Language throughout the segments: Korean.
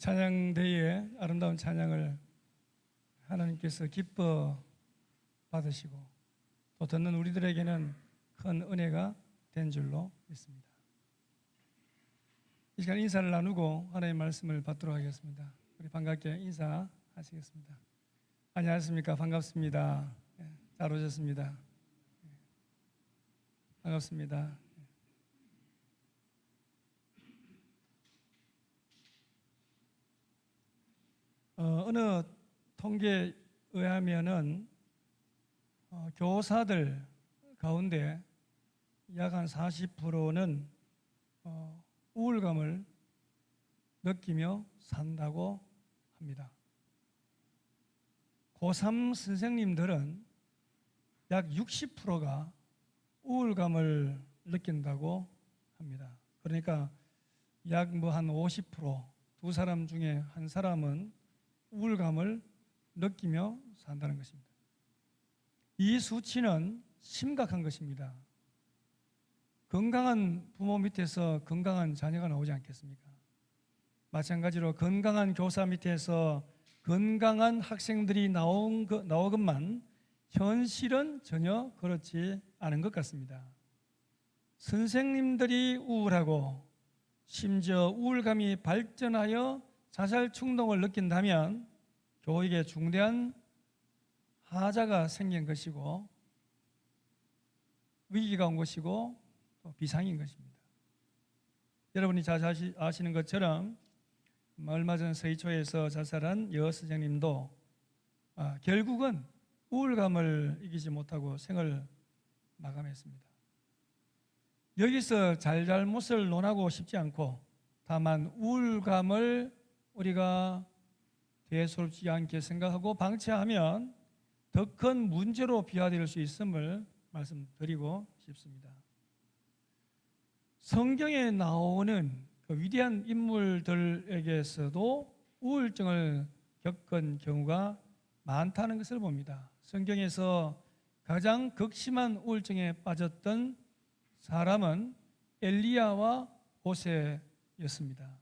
찬양대회에 아름다운 찬양을 하나님께서 기뻐 받으시고 또 듣는 우리들에게는 큰 은혜가 된 줄로 믿습니다. 이 시간 인사를 나누고 하나님의 말씀을 받도록 하겠습니다. 우리 반갑게 인사하시겠습니다. 안녕하십니까? 반갑습니다. 잘 오셨습니다. 반갑습니다. 어느 통계에 의하면은 교사들 가운데 약 한 40%는 우울감을 느끼며 산다고 합니다. 고3 선생님들은 약 60%가 우울감을 느낀다고 합니다. 그러니까 약 한 50%, 두 사람 중에 한 사람은 우울감을 느끼며 산다는 것입니다. 이 수치는 심각한 것입니다. 건강한 부모 밑에서 건강한 자녀가 나오지 않겠습니까? 마찬가지로 건강한 교사 밑에서 건강한 학생들이 나오건만 현실은 전혀 그렇지 않은 것 같습니다. 선생님들이 우울하고 심지어 우울감이 발전하여 자살 충동을 느낀다면 교육에 중대한 하자가 생긴 것이고 위기가 온 것이고 또 비상인 것입니다. 여러분이 잘 아시는 것처럼 얼마 전 서희초에서 자살한 여선생님도 결국은 우울감을 이기지 못하고 생을 마감했습니다. 여기서 잘잘못을 논하고 싶지 않고 다만 우울감을 우리가 대수롭지 않게 생각하고 방치하면 더 큰 문제로 비화될 수 있음을 말씀드리고 싶습니다. 성경에 나오는 그 위대한 인물들에게서도 우울증을 겪은 경우가 많다는 것을 봅니다. 성경에서 가장 극심한 우울증에 빠졌던 사람은 엘리야와 모세였습니다.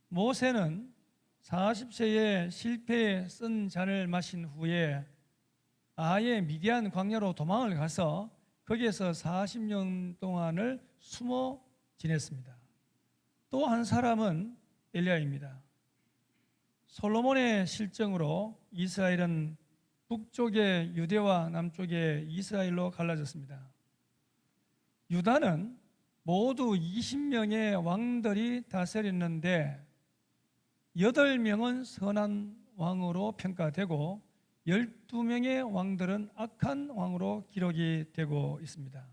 모세는 40세에 실패에 쓴 잔을 마신 후에 아예 미디안 광야로 도망을 가서 거기에서 40년 동안을 숨어 지냈습니다. 또 한 사람은 엘리야입니다. 솔로몬의 실정으로 이스라엘은 북쪽의 유대와 남쪽의 이스라엘로 갈라졌습니다. 유다는 모두 20명의 왕들이 다스렸는데 8명은 선한 왕으로 평가되고 12명의 왕들은 악한 왕으로 기록이 되고 있습니다.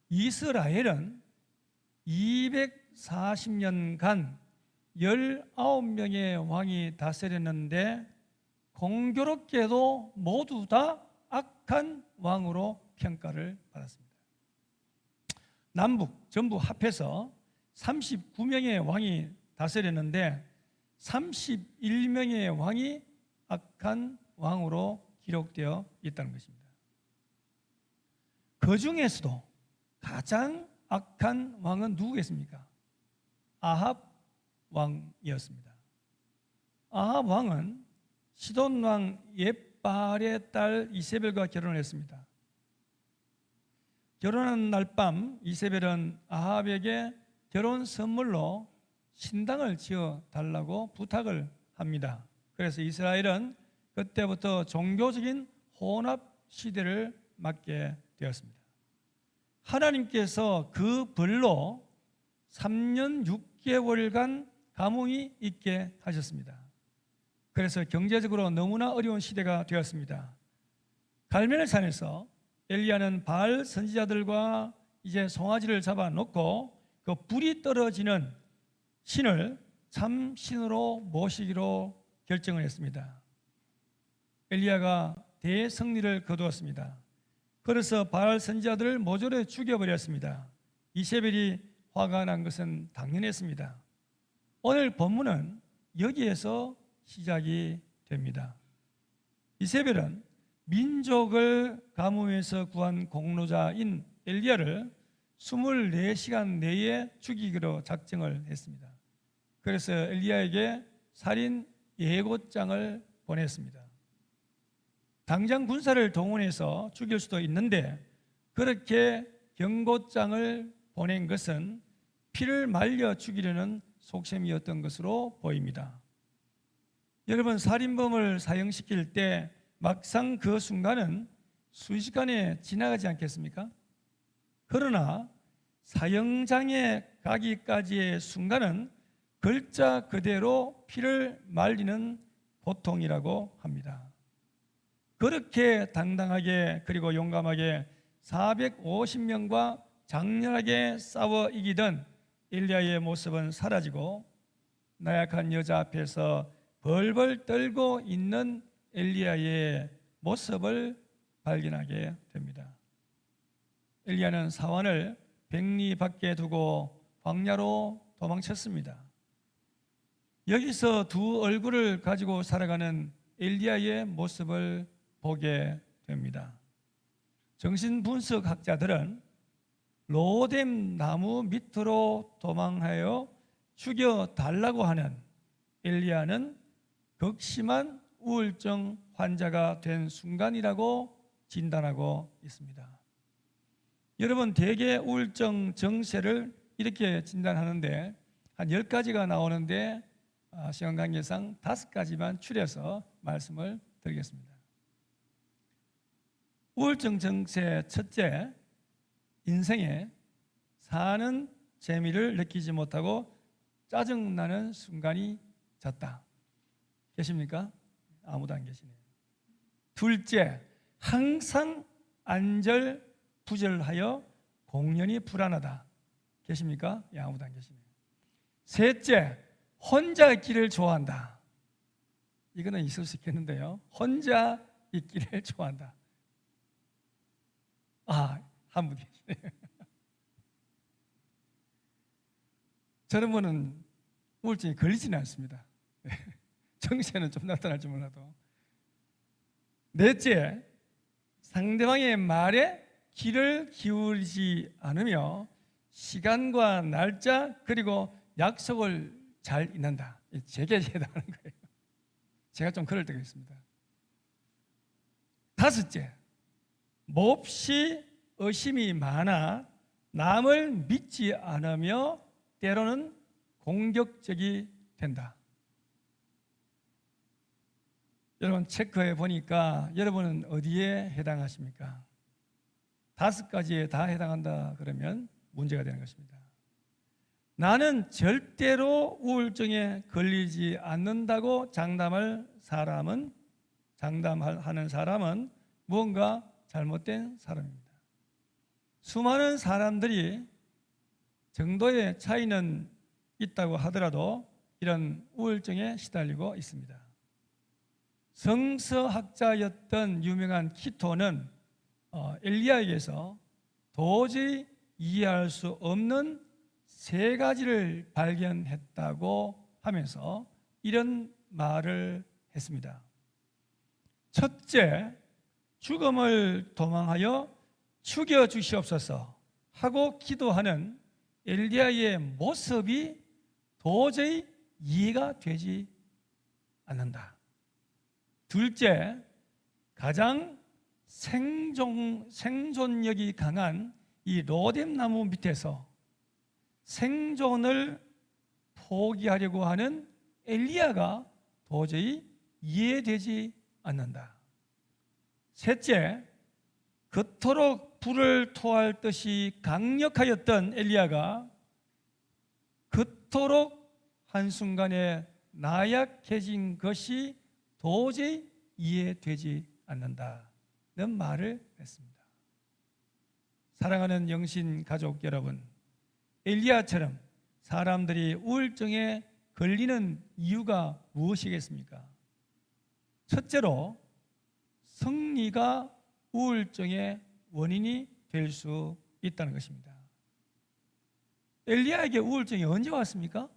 이스라엘은 240년간 19명의 왕이 다스렸는데 공교롭게도 모두 다 악한 왕으로 평가를 받았습니다. 남북 전부 합해서 39명의 왕이 다스렸는데 31명의 왕이 악한 왕으로 기록되어 있다는 것입니다. 그 중에서도 가장 악한 왕은 누구겠습니까? 아합 왕이었습니다. 아합 왕은 시돈 왕 옙발의 딸 이세벨과 결혼을 했습니다. 결혼한 날 밤 이세벨은 아합에게 결혼 선물로 신당을 지어 달라고 부탁을 합니다. 그래서 이스라엘은 그때부터 종교적인 혼합 시대를 맞게 되었습니다. 하나님께서 그 벌로 3년 6개월간 감흥이 있게 하셨습니다. 그래서 경제적으로 너무나 어려운 시대가 되었습니다. 갈멜의 산에서 엘리야는 바알 선지자들과 이제 송아지를 잡아놓고 그 불이 떨어지는 신을 참 신으로 모시기로 결정을 했습니다. 엘리야가 대승리를 거두었습니다. 그래서 바알 선지자들을 모조리 죽여버렸습니다. 이세벨이 화가 난 것은 당연했습니다. 오늘 본문은 여기에서 시작이 됩니다. 이세벨은 민족을 가뭄에서 구한 공로자인 엘리야를 24시간 내에 죽이기로 작정을 했습니다. 그래서 엘리야에게 살인 예고장을 보냈습니다. 당장 군사를 동원해서 죽일 수도 있는데 그렇게 경고장을 보낸 것은 피를 말려 죽이려는 속셈이었던 것으로 보입니다. 여러분, 살인범을 사형시킬 때 막상 그 순간은 순식간에 지나가지 않겠습니까? 그러나 사형장에 가기까지의 순간은 글자 그대로 피를 말리는 고통이라고 합니다. 그렇게 당당하게 그리고 용감하게 450명과 장렬하게 싸워 이기던 엘리야의 모습은 사라지고 나약한 여자 앞에서 벌벌 떨고 있는 엘리야의 모습을 발견하게 됩니다. 엘리야는 사환을 백리 밖에 두고 광야로 도망쳤습니다. 여기서 두 얼굴을 가지고 살아가는 엘리야의 모습을 보게 됩니다. 정신분석학자들은 로뎀 나무 밑으로 도망하여 죽여달라고 하는 엘리야는 극심한 우울증 환자가 된 순간이라고 진단하고 있습니다. 여러분, 대개 우울증 증세를 이렇게 진단하는데 한 10가지가 나오는데 시간 관계상 5가지만 추려서 말씀을 드리겠습니다. 우울증 증세 첫째, 인생에 사는 재미를 느끼지 못하고 짜증나는 순간이 잦다. 계십니까? 아무도 안 계시네요. 둘째, 항상 안절부절하여 공연히 불안하다. 계십니까? 예, 아무도 안 계시네요. 셋째, 혼자 있기를 좋아한다. 이거는 있을 수 있겠는데요. 혼자 있기를 좋아한다. 한 분 계시네요. 저런 분은 우울증이 걸리지는 않습니다. 정세는 좀 나타날지 몰라도. 넷째, 상대방의 말에 귀를 기울이지 않으며 시간과 날짜 그리고 약속을 잘 잊는다. 제게 해당하는 거예요. 제가 좀 그럴 때가 있습니다. 다섯째, 몹시 의심이 많아 남을 믿지 않으며 때로는 공격적이 된다. 여러분, 체크해 보니까 여러분은 어디에 해당하십니까? 5가지에 다 해당한다 그러면 문제가 되는 것입니다. 나는 절대로 우울증에 걸리지 않는다고 장담하는 사람은 무언가 잘못된 사람입니다. 수많은 사람들이 정도의 차이는 있다고 하더라도 이런 우울증에 시달리고 있습니다. 성서학자였던 유명한 키토는 엘리야에게서 도저히 이해할 수 없는 3가지를 발견했다고 하면서 이런 말을 했습니다. 첫째, 죽음을 도망하여 죽여주시옵소서 하고 기도하는 엘리야의 모습이 도저히 이해가 되지 않는다. 둘째, 가장 생존력이 강한 이 로뎀 나무 밑에서 생존을 포기하려고 하는 엘리야가 도저히 이해되지 않는다. 셋째, 그토록 불을 토할 듯이 강력하였던 엘리야가 그토록 한순간에 나약해진 것이 도저히 이해되지 않는다는 말을 했습니다. 사랑하는 영신 가족 여러분, 엘리야처럼 사람들이 우울증에 걸리는 이유가 무엇이겠습니까? 첫째로, 성리가 우울증의 원인이 될 수 있다는 것입니다. 엘리야에게 우울증이 언제 왔습니까?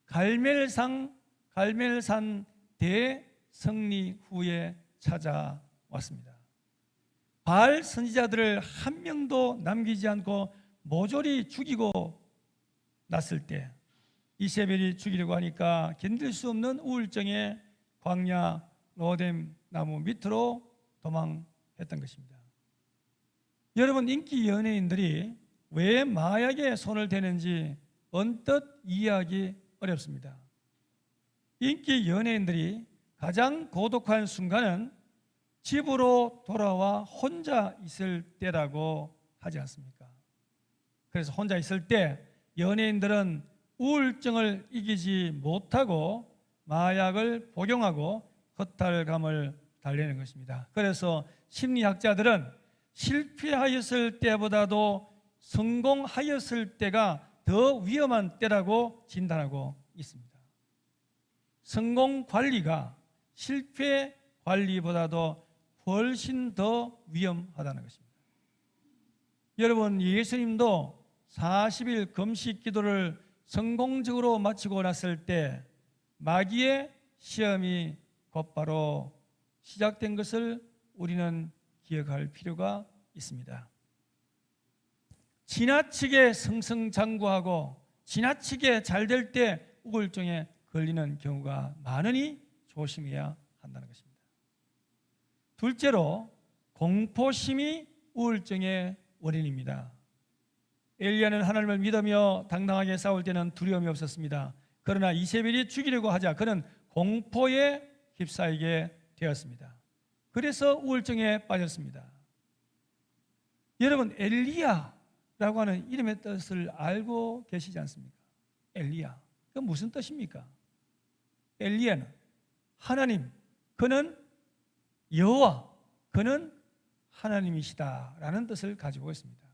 갈멜산 대성리 후에 찾아왔습니다. 바알 선지자들을 한 명도 남기지 않고 모조리 죽이고 났을 때 이세벨이 죽이려고 하니까 견딜 수 없는 우울증에 광야 로뎀 나무 밑으로 도망했던 것입니다. 여러분, 인기 연예인들이 왜 마약에 손을 대는지 언뜻 이해하기 어렵습니다. 인기 연예인들이 가장 고독한 순간은 집으로 돌아와 혼자 있을 때라고 하지 않습니까? 그래서 혼자 있을 때 연예인들은 우울증을 이기지 못하고 마약을 복용하고 허탈감을 달래는 것입니다. 그래서 심리학자들은 실패하였을 때보다도 성공하였을 때가 더 위험한 때라고 진단하고 있습니다. 성공 관리가 실패 관리보다도 훨씬 더 위험하다는 것입니다. 여러분, 예수님도 40일 금식 기도를 성공적으로 마치고 났을 때 마귀의 시험이 곧바로 시작된 것을 우리는 기억할 필요가 있습니다. 지나치게 승승장구하고 지나치게 잘 될 때 우울증에 걸리는 경우가 많으니 조심해야 한다는 것입니다. 둘째로, 공포심이 우울증의 원인입니다. 엘리야는 하나님을 믿으며 당당하게 싸울 때는 두려움이 없었습니다. 그러나 이세벨이 죽이려고 하자 그는 공포에 휩싸이게 되었습니다. 그래서 우울증에 빠졌습니다. 여러분, 엘리야라고 하는 이름의 뜻을 알고 계시지 않습니까? 엘리야, 그 무슨 뜻입니까? 엘리야는 하나님, 그는 여호와, 그는 하나님이시다라는 뜻을 가지고 있습니다.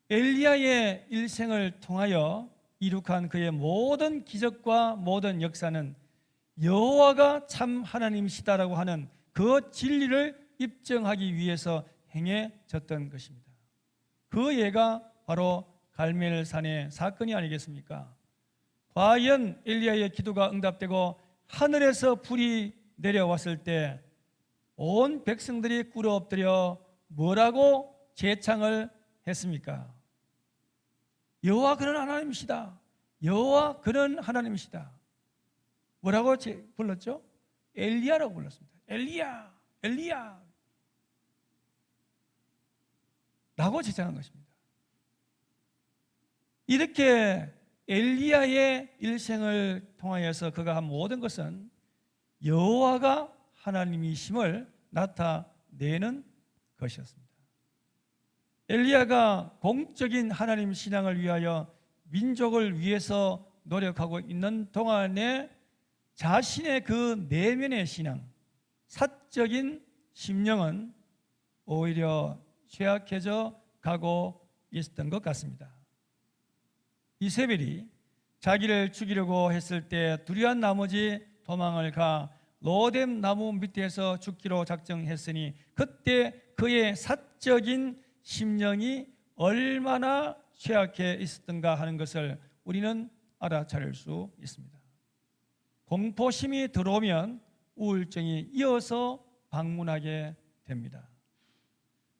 엘리야의 일생을 통하여 이룩한 그의 모든 기적과 모든 역사는 여호와가 참 하나님이시다라고 하는 그 진리를 입증하기 위해서 행해졌던 것입니다. 그 예가 바로 갈멜산의 사건이 아니겠습니까? 과연 엘리야의 기도가 응답되고 하늘에서 불이 내려왔을 때 온 백성들이 꿇어 엎드려 뭐라고 제창을 했습니까? 여호와 그는 하나님이시다. 여호와 그는 하나님이시다. 뭐라고 불렀죠? 엘리야라고 불렀습니다. 엘리야, 엘리야 라고 제창한 것입니다. 이렇게 엘리야의 일생을 통하여서 그가 한 모든 것은 여호와가 하나님이심을 나타내는 것이었습니다. 엘리야가 공적인 하나님 신앙을 위하여 민족을 위해서 노력하고 있는 동안에 자신의 그 내면의 신앙, 사적인 심령은 오히려 쇠약해져 가고 있었던 것 같습니다. 이세벨이 자기를 죽이려고 했을 때 두려운 나머지 도망을 가 로뎀 나무 밑에서 죽기로 작정했으니 그때 그의 사적인 심령이 얼마나 쇠약해 있었던가 하는 것을 우리는 알아차릴 수 있습니다. 공포심이 들어오면 우울증이 이어서 방문하게 됩니다.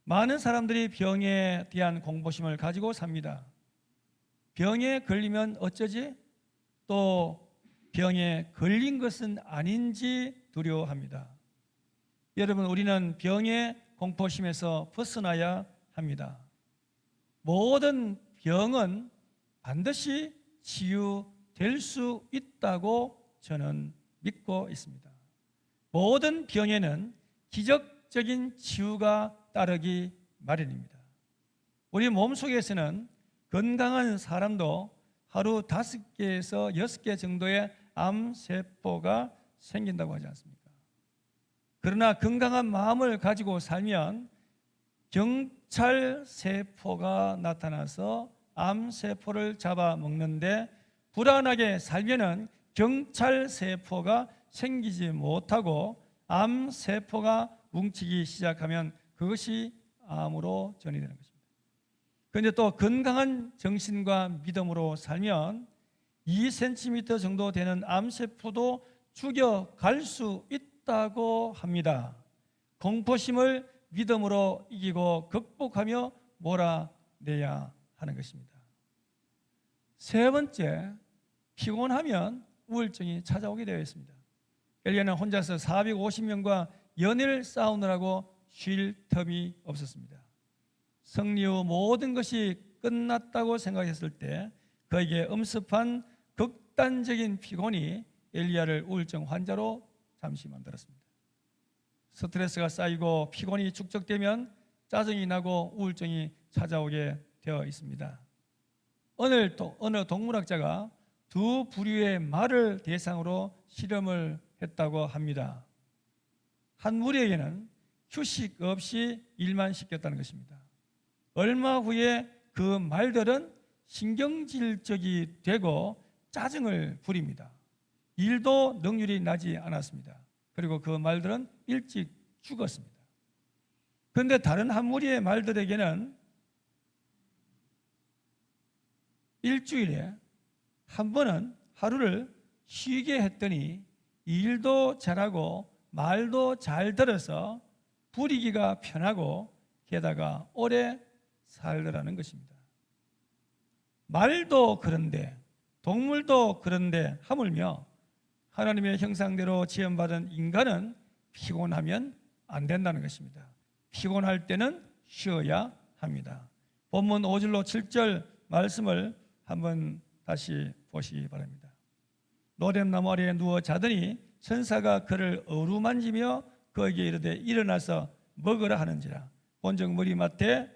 많은 사람들이 병에 대한 공포심을 가지고 삽니다. 병에 걸리면 어쩌지? 또 병에 걸린 것은 아닌지 두려워합니다. 여러분, 우리는 병의 공포심에서 벗어나야 합니다. 모든 병은 반드시 치유될 수 있다고 저는 믿고 있습니다. 모든 병에는 기적적인 치유가 따르기 마련입니다. 우리 몸속에서는 건강한 사람도 하루 5개에서 6개 정도의 암세포가 생긴다고 하지 않습니까? 그러나 건강한 마음을 가지고 살면 경찰세포가 나타나서 암세포를 잡아먹는데, 불안하게 살면은 경찰세포가 생기지 못하고 암세포가 뭉치기 시작하면 그것이 암으로 전이되는 것입니다. 그런데 또 건강한 정신과 믿음으로 살면 2cm 정도 되는 암세포도 죽여갈 수 있다고 합니다. 공포심을 믿음으로 이기고 극복하며 몰아내야 하는 것입니다. 세 번째, 피곤하면 우울증이 찾아오게 되어 있습니다. 엘리야는 혼자서 450명과 연일 싸우느라고 쉴 틈이 없었습니다. 승리 후 모든 것이 끝났다고 생각했을 때 그에게 엄습한 극단적인 피곤이 엘리야를 우울증 환자로 잠시 만들었습니다. 스트레스가 쌓이고 피곤이 축적되면 짜증이 나고 우울증이 찾아오게 되어 있습니다. 어느 동물학자가 두 부류의 말을 대상으로 실험을 했다고 합니다. 한 무리에게는 휴식 없이 일만 시켰다는 것입니다. 얼마 후에 그 말들은 신경질적이 되고 짜증을 부립니다. 일도 능률이 나지 않았습니다. 그리고 그 말들은 일찍 죽었습니다. 그런데 다른 한 무리의 말들에게는 일주일에 한 번은 하루를 쉬게 했더니 일도 잘하고 말도 잘 들어서 부리기가 편하고 게다가 오래 살더라는 것입니다. 말도 그런데 동물도 그런데 하물며 하나님의 형상대로 지음받은 인간은 피곤하면 안 된다는 것입니다. 피곤할 때는 쉬어야 합니다. 본문 5절로 7절 말씀을 한번 다시 보시기 바랍니다. 노뎀나무 아래에 누워 자더니 천사가 그를 어루만지며 그에게 이르되 일어나서 먹으라 하는지라. 본즉 머리맡에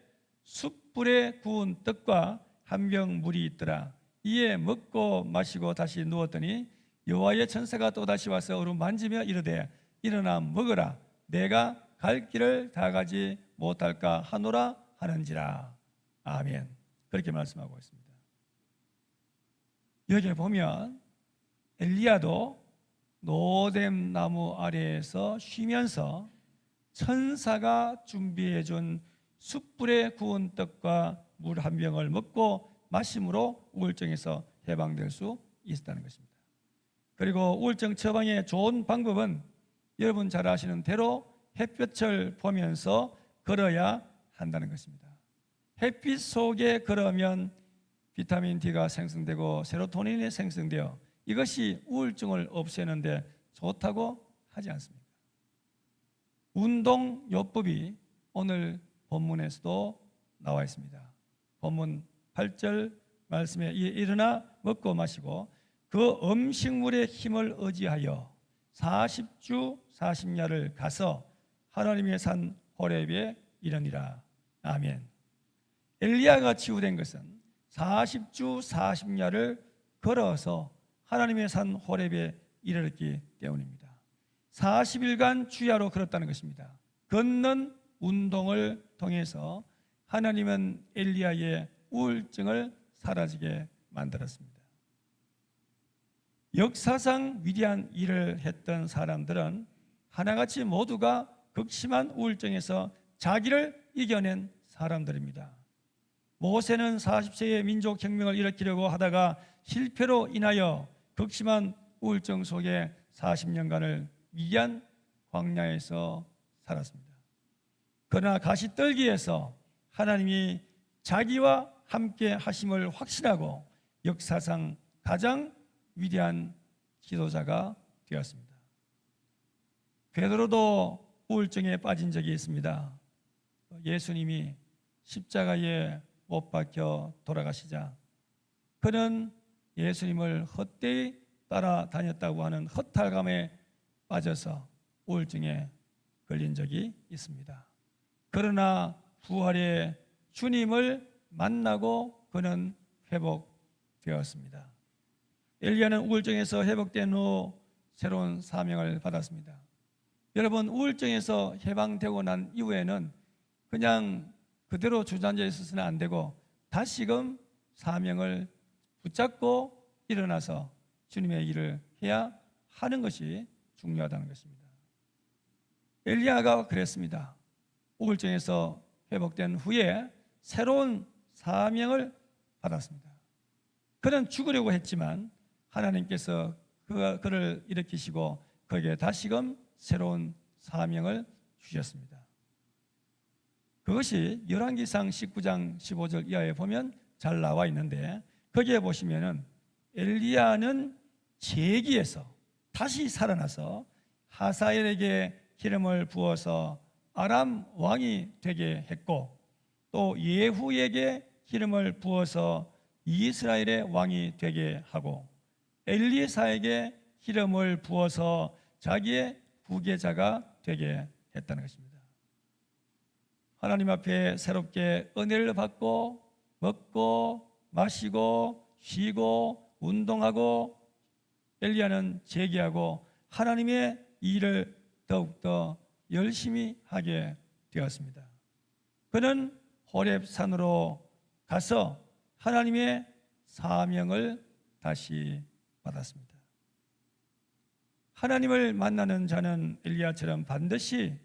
숯불에 구운 떡과 한 병 물이 있더라. 이에 먹고 마시고 다시 누웠더니 여호와의 천사가 또다시 와서 어루만지며 이르되 일어나 먹으라. 내가 갈 길을 다 가지 못할까 하노라 하는지라. 아멘. 그렇게 말씀하고 있습니다. 여기 보면 엘리야도 노뎀나무 아래에서 쉬면서 천사가 준비해 준 숯불에 구운 떡과 물 한 병을 먹고 마심으로 우울증에서 해방될 수 있었다는 것입니다. 그리고 우울증 처방의 좋은 방법은 여러분 잘 아시는 대로 햇볕을 보면서 걸어야 한다는 것입니다. 햇빛 속에 걸으면 비타민 D가 생성되고 세로토닌이 생성되어 이것이 우울증을 없애는데 좋다고 하지 않습니까? 운동요법이 오늘 본문에서도 나와 있습니다. 본문 8절 말씀에 일어나 먹고 마시고 그 음식물의 힘을 의지하여 40주 40야를 가서 하나님의 산 호렙에 이르니라. 아멘. 엘리야가 치유된 것은 40주 40야를 걸어서 하나님의 산 호렙에 이르렀기 때문입니다. 40일간 주야로 걸었다는 것입니다. 걷는 운동을 통해서 하나님은 엘리야의 우울증을 사라지게 만들었습니다. 역사상 위대한 일을 했던 사람들은 하나같이 모두가 극심한 우울증에서 자기를 이겨낸 사람들입니다. 모세는 40세에 민족혁명을 일으키려고 하다가 실패로 인하여 극심한 우울증 속에 40년간을 위대한 광야에서 살았습니다. 그러나 가시떨기에서 하나님이 자기와 함께 하심을 확신하고 역사상 가장 위대한 지도자가 되었습니다. 베드로도 우울증에 빠진 적이 있습니다. 예수님이 십자가에 못 박혀 돌아가시자 그는 예수님을 헛되이 따라다녔다고 하는 허탈감에 빠져서 우울증에 걸린 적이 있습니다. 그러나 부활의 주님을 만나고 그는 회복되었습니다. 엘리야는 우울증에서 회복된 후 새로운 사명을 받았습니다. 여러분, 우울증에서 해방되고 난 이후에는 그냥 그대로 주저앉아 있어서는 안 되고 다시금 사명을 붙잡고 일어나서 주님의 일을 해야 하는 것이 중요하다는 것입니다. 엘리야가 그랬습니다. 우울증에서 회복된 후에 새로운 사명을 받았습니다. 그는 죽으려고 했지만 하나님께서 그를 일으키시고 그에게 다시금 새로운 사명을 주셨습니다. 그것이 열왕기상 19장 15절 이하에 보면 잘 나와 있는데 거기에 보시면은 엘리야는 재기에서 다시 살아나서 하사엘에게 기름을 부어서 아람 왕이 되게 했고, 또 예후에게 기름을 부어서 이스라엘의 왕이 되게 하고, 엘리사에게 기름을 부어서 자기의 후계자가 되게 했다는 것입니다. 하나님 앞에 새롭게 은혜를 받고 먹고 마시고 쉬고 운동하고, 엘리야는 재기하고 하나님의 일을 더욱더 열심히 하게 되었습니다. 그는 호렙산으로 가서 하나님의 사명을 다시 받았습니다. 하나님을 만나는 자는 엘리야처럼 반드시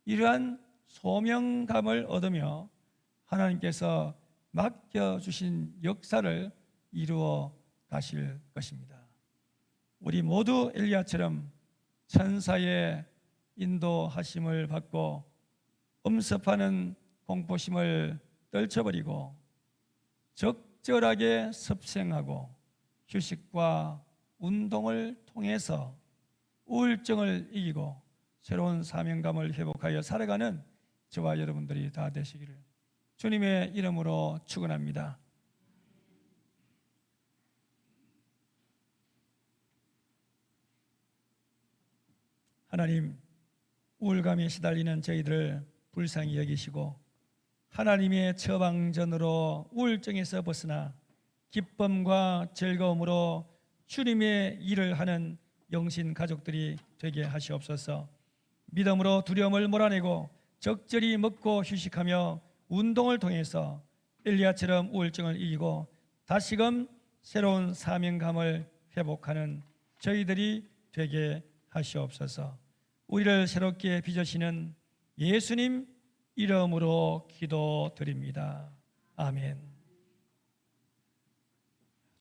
이러한 소명감을 얻으며 하나님께서 맡겨주신 역사를 이루어 가실 것입니다. 우리 모두 엘리야처럼 천사의 인도하심을 받고 엄습하는 공포심을 떨쳐버리고 적절하게 섭생하고 휴식과 운동을 통해서 우울증을 이기고 새로운 사명감을 회복하여 살아가는 저와 여러분들이 다 되시기를 주님의 이름으로 축원합니다. 하나님, 우울감에 시달리는 저희들을 불쌍히 여기시고 하나님의 처방전으로 우울증에서 벗어나 기쁨과 즐거움으로 주님의 일을 하는 영신 가족들이 되게 하시옵소서. 믿음으로 두려움을 몰아내고 적절히 먹고 휴식하며 운동을 통해서 엘리야처럼 우울증을 이기고 다시금 새로운 사명감을 회복하는 저희들이 되게 하시옵소서. 우리를 새롭게 빚으시는 예수님 이름으로 기도드립니다. 아멘.